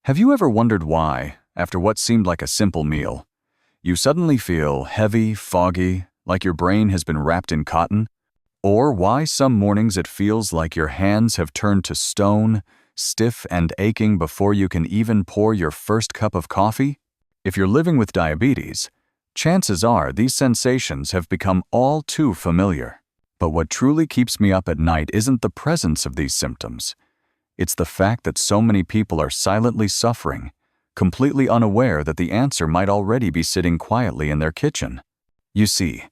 Have you ever wondered why, after what seemed like a simple meal, you suddenly feel heavy, foggy, like your brain has been wrapped in cotton? Or why some mornings it feels like your hands have turned to stone, stiff and aching before you can even pour your first cup of coffee? If you're living with diabetes, chances are these sensations have become all too familiar. But what truly keeps me up at night isn't the presence of these symptoms. It's the fact that so many people are silently suffering, completely unaware that the answer might already be sitting quietly in their kitchen. You see,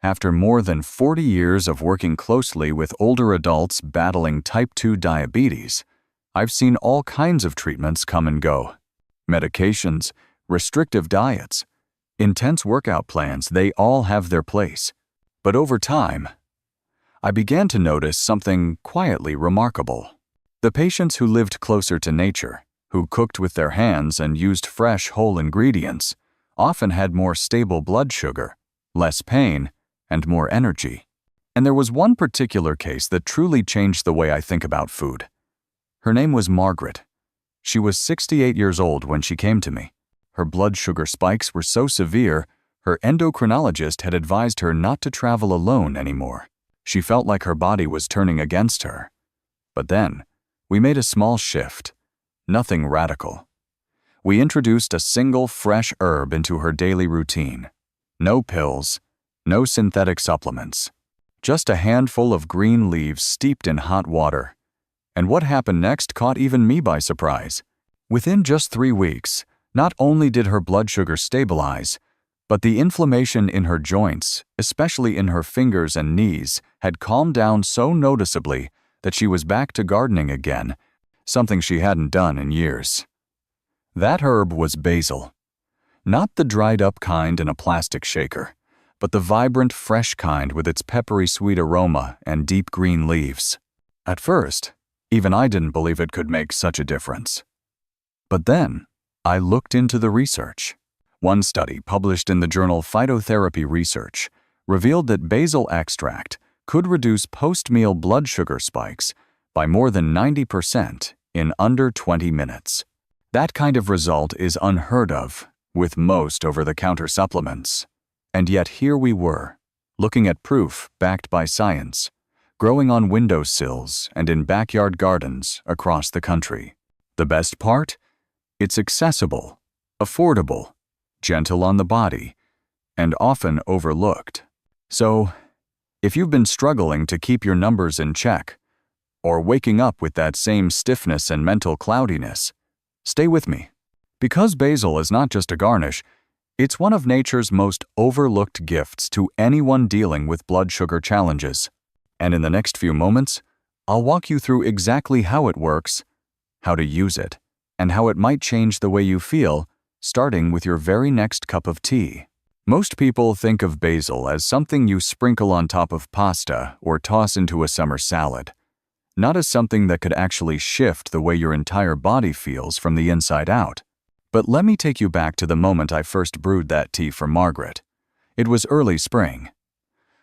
after more than 40 years of working closely with older adults battling type 2 diabetes, I've seen all kinds of treatments come and go. Medications, restrictive diets, intense workout plans, they all have their place. But over time, I began to notice something quietly remarkable. The patients who lived closer to nature, who cooked with their hands and used fresh, whole ingredients, often had more stable blood sugar, less pain, and more energy. And there was one particular case that truly changed the way I think about food. Her name was Margaret. She was 68 years old when she came to me. Her blood sugar spikes were so severe, her endocrinologist had advised her not to travel alone anymore. She felt like her body was turning against her. But then, we made a small shift. Nothing radical. We introduced a single fresh herb into her daily routine. No pills, no synthetic supplements. Just a handful of green leaves steeped in hot water. And what happened next caught even me by surprise. Within just 3 weeks, not only did her blood sugar stabilize, but the inflammation in her joints, especially in her fingers and knees, had calmed down so noticeably that she was back to gardening again, something she hadn't done in years. That herb was basil. Not the dried-up kind in a plastic shaker, but the vibrant, fresh kind with its peppery sweet aroma and deep green leaves. At first, even I didn't believe it could make such a difference. But then, I looked into the research. One study published in the journal Phytotherapy Research revealed that basil extract could reduce post-meal blood sugar spikes by more than 90% in under 20 minutes. That kind of result is unheard of with most over-the-counter supplements. And yet here we were, looking at proof backed by science, growing on windowsills and in backyard gardens across the country. The best part? It's accessible, affordable, gentle on the body, and often overlooked. So, if you've been struggling to keep your numbers in check, or waking up with that same stiffness and mental cloudiness, stay with me. Because basil is not just a garnish, it's one of nature's most overlooked gifts to anyone dealing with blood sugar challenges. And in the next few moments, I'll walk you through exactly how it works, how to use it, and how it might change the way you feel, starting with your very next cup of tea. Most people think of basil as something you sprinkle on top of pasta or toss into a summer salad, not as something that could actually shift the way your entire body feels from the inside out. But let me take you back to the moment I first brewed that tea for Margaret. It was early spring.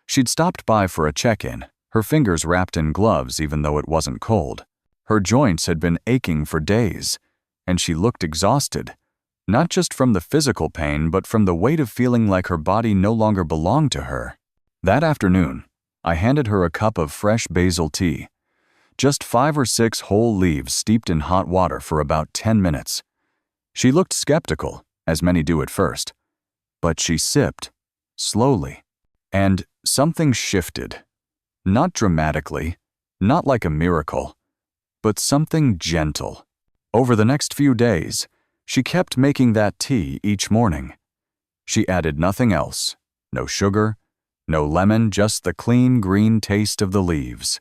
She'd stopped by for a check-in, her fingers wrapped in gloves even though it wasn't cold. Her joints had been aching for days, and she looked exhausted. Not just from the physical pain, but from the weight of feeling like her body no longer belonged to her. That afternoon, I handed her a cup of fresh basil tea. Just 5 or 6 whole leaves steeped in hot water for about 10 minutes. She looked skeptical, as many do at first. But she sipped, slowly. And something shifted. Not dramatically, not like a miracle, but something gentle. Over the next few days, she kept making that tea each morning. She added nothing else, no sugar, no lemon, just the clean green taste of the leaves.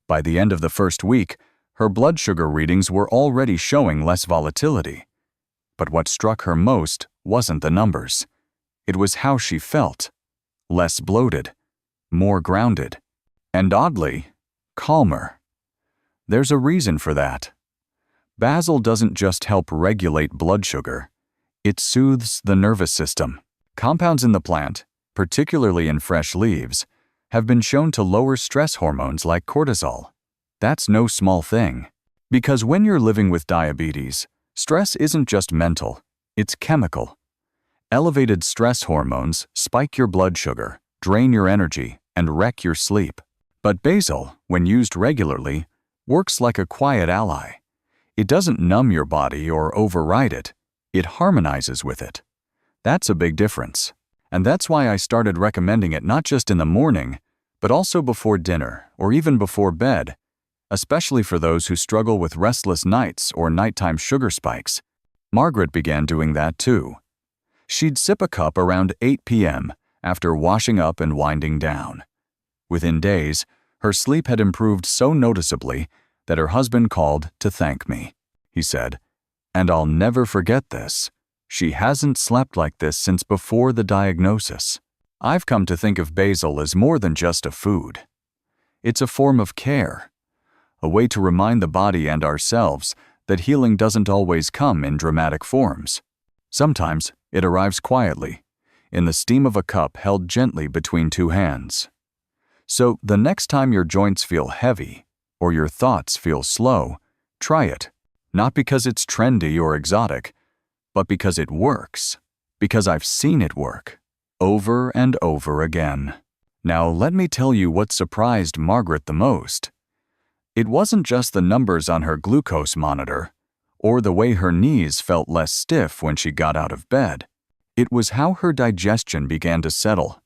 By the end of the first week, her blood sugar readings were already showing less volatility. But what struck her most wasn't the numbers. It was how she felt. Less bloated, more grounded, and oddly, calmer. There's a reason for that. Basil doesn't just help regulate blood sugar. It soothes the nervous system. Compounds in the plant, particularly in fresh leaves, have been shown to lower stress hormones like cortisol. That's no small thing. Because when you're living with diabetes, Stress isn't just mental, it's chemical. Elevated stress hormones spike your blood sugar, drain your energy, and wreck your sleep. But basil, when used regularly, works like a quiet ally. It doesn't numb your body or override it, it harmonizes with it. That's a big difference. And that's why I started recommending it not just in the morning, but also before dinner or even before bed, especially for those who struggle with restless nights or nighttime sugar spikes. Margaret began doing that too. She'd sip a cup around 8 p.m. after washing up and winding down. Within days, her sleep had improved so noticeably that her husband called to thank me. He said, "And I'll never forget this. She hasn't slept like this since before the diagnosis." I've come to think of basil as more than just a food. It's a form of care, a way to remind the body and ourselves that healing doesn't always come in dramatic forms. Sometimes it arrives quietly, in the steam of a cup held gently between two hands. So the next time your joints feel heavy or your thoughts feel slow, try it, not because it's trendy or exotic, but because it works, because I've seen it work, over and over again. Now let me tell you what surprised Margaret the most. It wasn't just the numbers on her glucose monitor, or the way her knees felt less stiff when she got out of bed. It was how her digestion began to settle,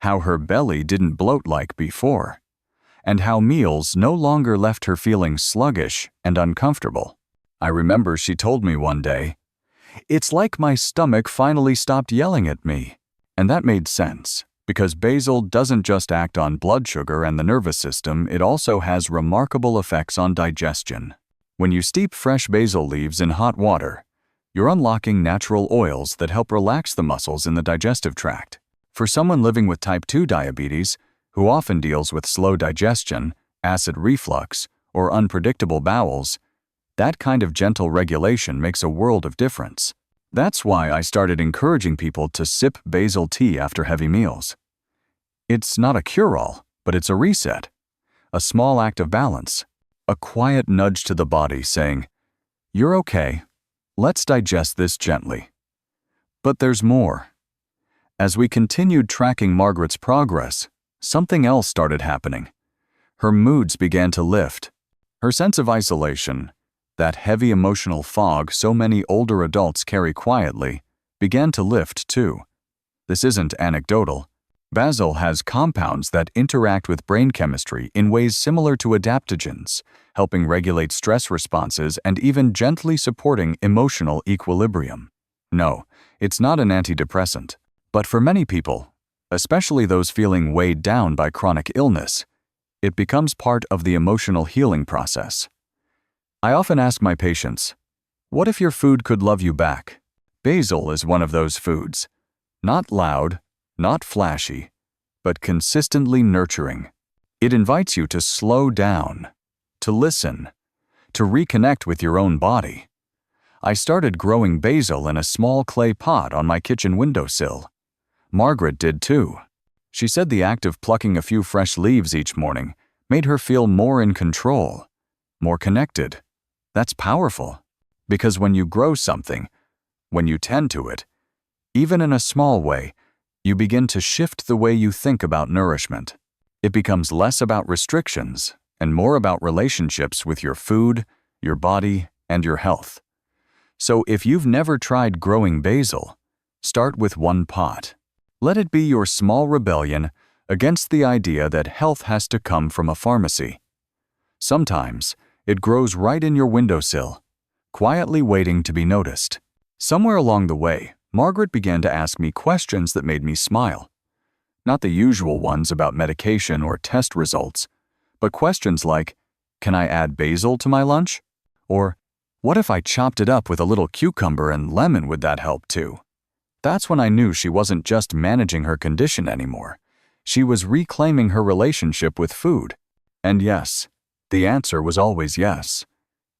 how her belly didn't bloat like before, and how meals no longer left her feeling sluggish and uncomfortable. I remember she told me one day, "It's like my stomach finally stopped yelling at me." And that made sense, because basil doesn't just act on blood sugar and the nervous system, it also has remarkable effects on digestion. When you steep fresh basil leaves in hot water, you're unlocking natural oils that help relax the muscles in the digestive tract. For someone living with type 2 diabetes, who often deals with slow digestion, acid reflux, or unpredictable bowels, that kind of gentle regulation makes a world of difference. That's why I started encouraging people to sip basil tea after heavy meals. It's not a cure-all, but it's a reset, a small act of balance, a quiet nudge to the body saying, "You're okay, let's digest this gently." But there's more. As we continued tracking Margaret's progress, something else started happening. Her moods began to lift. Her sense of isolation, that heavy emotional fog so many older adults carry quietly, began to lift too. This isn't anecdotal. Basil has compounds that interact with brain chemistry in ways similar to adaptogens, helping regulate stress responses and even gently supporting emotional equilibrium. No, it's not an antidepressant, but for many people, especially those feeling weighed down by chronic illness, it becomes part of the emotional healing process. I often ask my patients, what if your food could love you back? Basil is one of those foods. Not loud, not flashy, but consistently nurturing. It invites you to slow down, to listen, to reconnect with your own body. I started growing basil in a small clay pot on my kitchen windowsill. Margaret did too. She said the act of plucking a few fresh leaves each morning made her feel more in control, more connected. That's powerful, because when you grow something, when you tend to it, even in a small way, you begin to shift the way you think about nourishment. It becomes less about restrictions and more about relationships with your food, your body, and your health. So if you've never tried growing basil, start with one pot. Let it be your small rebellion against the idea that health has to come from a pharmacy. Sometimes, it grows right in your windowsill, quietly waiting to be noticed. Somewhere along the way, Margaret began to ask me questions that made me smile. Not the usual ones about medication or test results, but questions like, "Can I add basil to my lunch?" Or, "What if I chopped it up with a little cucumber and lemon, would that help too?" That's when I knew she wasn't just managing her condition anymore. She was reclaiming her relationship with food. And yes, the answer was always yes,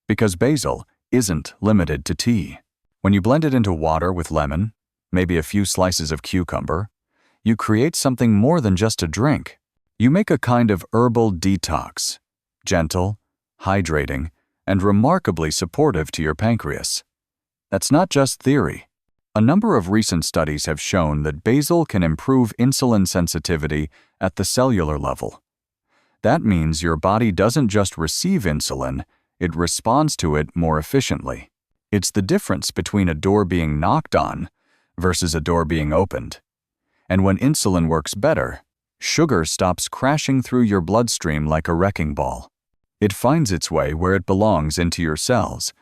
because basil isn't limited to tea. When you blend it into water with lemon, maybe a few slices of cucumber, you create something more than just a drink. You make a kind of herbal detox, gentle, hydrating, and remarkably supportive to your pancreas. That's not just theory. A number of recent studies have shown that basil can improve insulin sensitivity at the cellular level. That means your body doesn't just receive insulin, it responds to it more efficiently. It's the difference between a door being knocked on versus a door being opened. And when insulin works better, sugar stops crashing through your bloodstream like a wrecking ball. It finds its way where it belongs into your cells,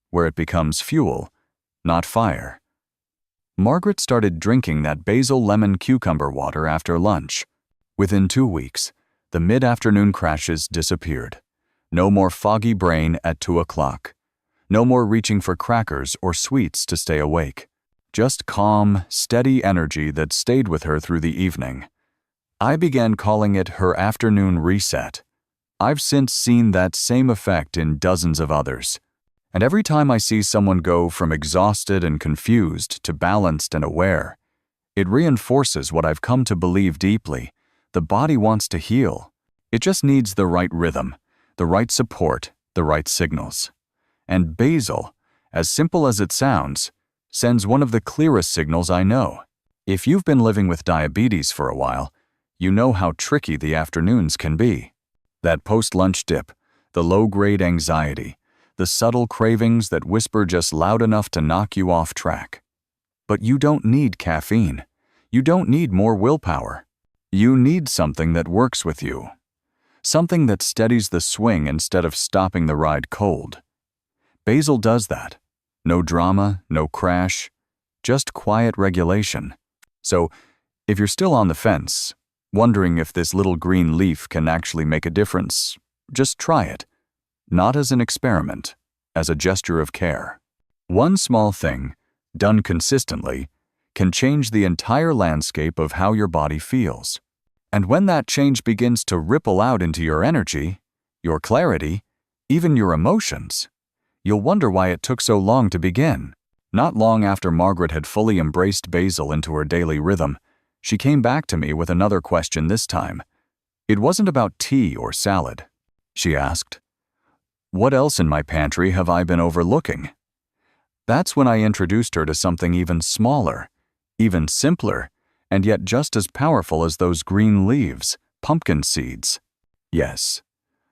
where it becomes fuel, not fire. Margaret started drinking that basil lemon cucumber water after lunch. Within 2 weeks, the mid-afternoon crashes disappeared. No more foggy brain at 2 o'clock. No more reaching for crackers or sweets to stay awake. Just calm, steady energy that stayed with her through the evening. I began calling it her afternoon reset. I've since seen that same effect in dozens of others. And every time I see someone go from exhausted and confused to balanced and aware, it reinforces what I've come to believe deeply. The body wants to heal. It just needs the right rhythm, the right support, the right signals. And basil, as simple as it sounds, sends one of the clearest signals I know. If you've been living with diabetes for a while, you know how tricky the afternoons can be. That post-lunch dip, the low-grade anxiety, the subtle cravings that whisper just loud enough to knock you off track. But you don't need caffeine. You don't need more willpower. You need something that works with you. Something that steadies the swing instead of stopping the ride cold. Basil does that. No drama, no crash, just quiet regulation. So, if you're still on the fence, wondering if this little green leaf can actually make a difference, just try it. Not as an experiment, as a gesture of care. One small thing, done consistently, can change the entire landscape of how your body feels. And when that change begins to ripple out into your energy, your clarity, even your emotions, you'll wonder why it took so long to begin. Not long after Margaret had fully embraced basil into her daily rhythm, she came back to me with another question this time. It wasn't about tea or salad. She asked, "What else in my pantry have I been overlooking?" That's when I introduced her to something even smaller, even simpler, and yet just as powerful as those green leaves, pumpkin seeds. Yes,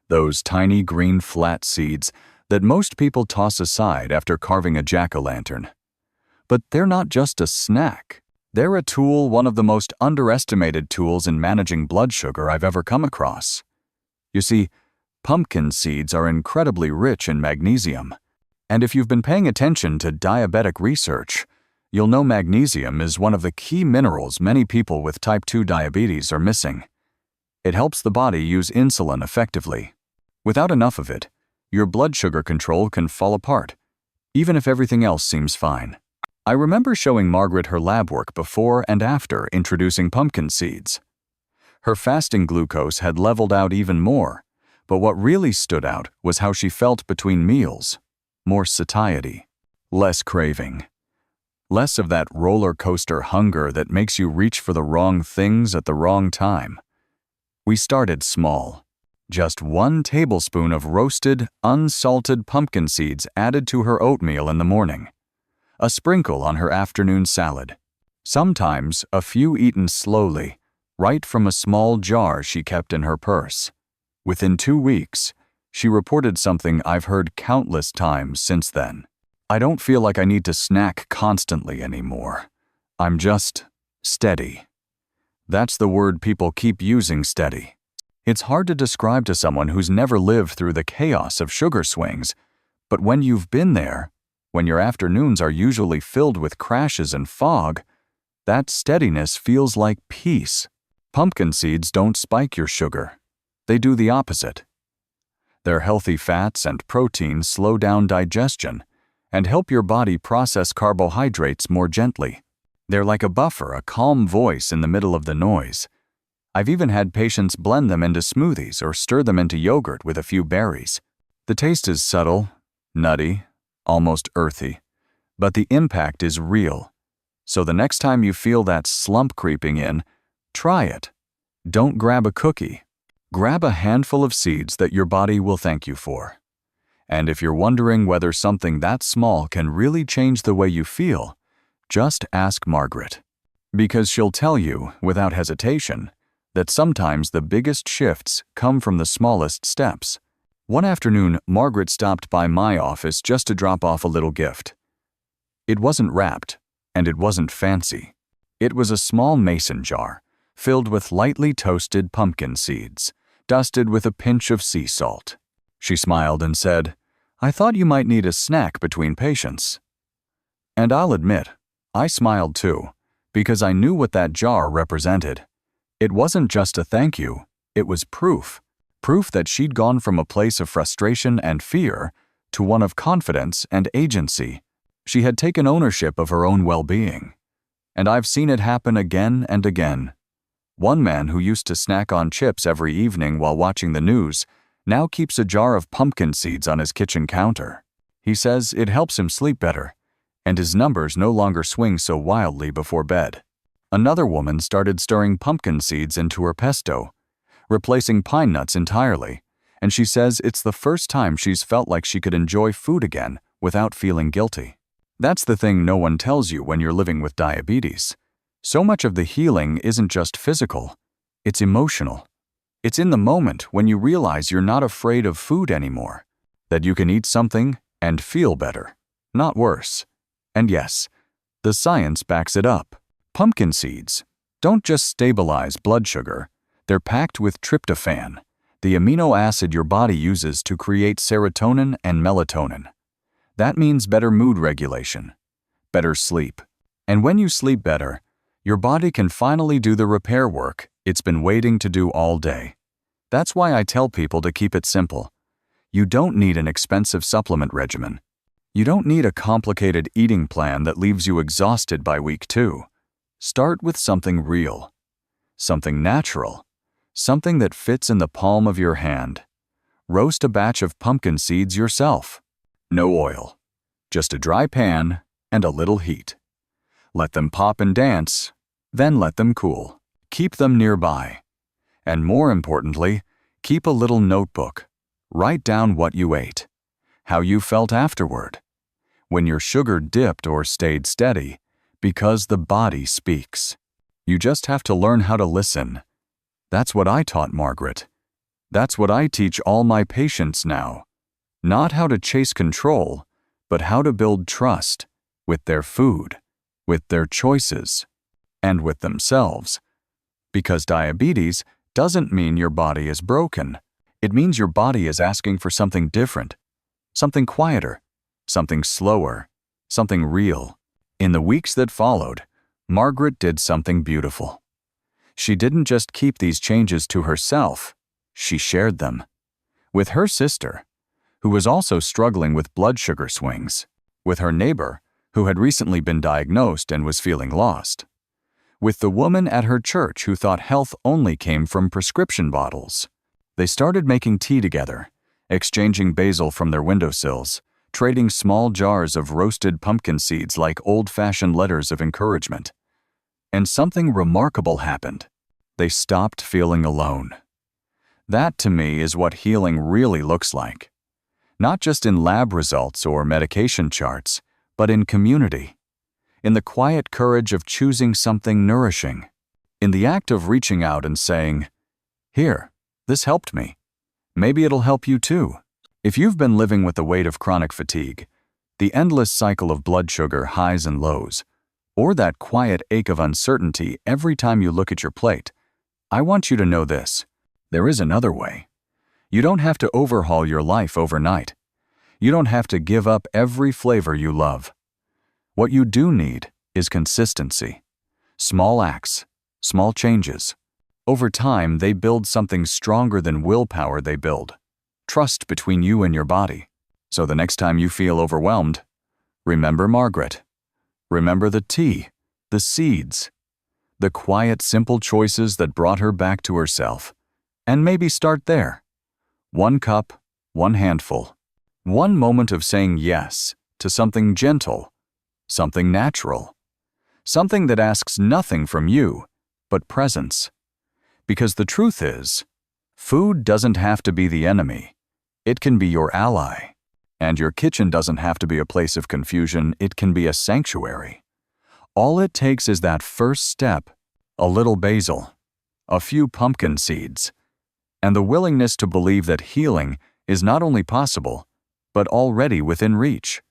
those tiny green flat seeds that most people toss aside after carving a jack-o'-lantern. But they're not just a snack. They're a tool, one of the most underestimated tools in managing blood sugar I've ever come across. You see, pumpkin seeds are incredibly rich in magnesium. And if you've been paying attention to diabetic research, you'll know magnesium is one of the key minerals many people with type 2 diabetes are missing. It helps the body use insulin effectively. Without enough of it, your blood sugar control can fall apart, even if everything else seems fine. I remember showing Margaret her lab work before and after introducing pumpkin seeds. Her fasting glucose had leveled out even more, but what really stood out was how she felt between meals. More satiety, less craving, less of that roller coaster hunger that makes you reach for the wrong things at the wrong time. We started small. Just 1 tablespoon of roasted, unsalted pumpkin seeds added to her oatmeal in the morning. A sprinkle on her afternoon salad. Sometimes a few eaten slowly, right from a small jar she kept in her purse. Within 2 weeks, she reported something I've heard countless times since then. I don't feel like I need to snack constantly anymore. I'm just steady. That's the word people keep using, steady. It's hard to describe to someone who's never lived through the chaos of sugar swings, but when you've been there, when your afternoons are usually filled with crashes and fog, that steadiness feels like peace. Pumpkin seeds don't spike your sugar. They do the opposite. Their healthy fats and proteins slow down digestion and help your body process carbohydrates more gently. They're like a buffer, a calm voice in the middle of the noise. I've even had patients blend them into smoothies or stir them into yogurt with a few berries. The taste is subtle, nutty, almost earthy, but the impact is real. So the next time you feel that slump creeping in, try it. Don't grab a cookie. Grab a handful of seeds that your body will thank you for. And if you're wondering whether something that small can really change the way you feel, just ask Margaret. Because she'll tell you, without hesitation, that sometimes the biggest shifts come from the smallest steps. One afternoon, Margaret stopped by my office just to drop off a little gift. It wasn't wrapped, and it wasn't fancy. It was a small mason jar, filled with lightly toasted pumpkin seeds, dusted with a pinch of sea salt. She smiled and said, "I thought you might need a snack between patients." And I'll admit, I smiled too, because I knew what that jar represented. It wasn't just a thank you, it was proof. Proof that she'd gone from a place of frustration and fear to one of confidence and agency. She had taken ownership of her own well-being. And I've seen it happen again and again. One man who used to snack on chips every evening while watching the news now keeps a jar of pumpkin seeds on his kitchen counter. He says it helps him sleep better, and his numbers no longer swing so wildly before bed. Another woman started stirring pumpkin seeds into her pesto, replacing pine nuts entirely, and she says it's the first time she's felt like she could enjoy food again without feeling guilty. That's the thing no one tells you when you're living with diabetes. So much of the healing isn't just physical, it's emotional. It's in the moment when you realize you're not afraid of food anymore, that you can eat something and feel better, not worse. And yes, the science backs it up. Pumpkin seeds don't just stabilize blood sugar, they're packed with tryptophan, the amino acid your body uses to create serotonin and melatonin. That means better mood regulation, better sleep. And when you sleep better, your body can finally do the repair work it's been waiting to do all day. That's why I tell people to keep it simple. You don't need an expensive supplement regimen. You don't need a complicated eating plan that leaves you exhausted by week 2. Start with something real, something natural, something that fits in the palm of your hand. Roast a batch of pumpkin seeds yourself. No oil, just a dry pan and a little heat. Let them pop and dance, then let them cool. Keep them nearby. And more importantly, keep a little notebook. Write down what you ate, how you felt afterward, when your sugar dipped or stayed steady, because the body speaks. You just have to learn how to listen. That's what I taught Margaret. That's what I teach all my patients now. Not how to chase control, but how to build trust with their food, with their choices, and with themselves. Because diabetes doesn't mean your body is broken. It means your body is asking for something different, something quieter, something slower, something real. In the weeks that followed, Margaret did something beautiful. She didn't just keep these changes to herself, she shared them with her sister, who was also struggling with blood sugar swings, with her neighbor, who had recently been diagnosed and was feeling lost, with the woman at her church who thought health only came from prescription bottles. They started making tea together, exchanging basil from their windowsills, trading small jars of roasted pumpkin seeds like old-fashioned letters of encouragement. And something remarkable happened. They stopped feeling alone. That, to me, is what healing really looks like. Not just in lab results or medication charts, but in community. In the quiet courage of choosing something nourishing. In the act of reaching out and saying, "Here, this helped me. Maybe it'll help you too." If you've been living with the weight of chronic fatigue, the endless cycle of blood sugar highs and lows, or that quiet ache of uncertainty every time you look at your plate, I want you to know this. There is another way. You don't have to overhaul your life overnight. You don't have to give up every flavor you love. What you do need is consistency. Small acts, small changes. Over time, they build something stronger than willpower they build. Trust between you and your body. So the next time you feel overwhelmed, remember Margaret. Remember the tea, the seeds, the quiet, simple choices that brought her back to herself. And maybe start there. One cup, one handful. One moment of saying yes to something gentle, something natural, something that asks nothing from you but presence. Because the truth is, food doesn't have to be the enemy. It can be your ally. And your kitchen doesn't have to be a place of confusion, it can be a sanctuary. All it takes is that first step, a little basil, a few pumpkin seeds, and the willingness to believe that healing is not only possible, but already within reach.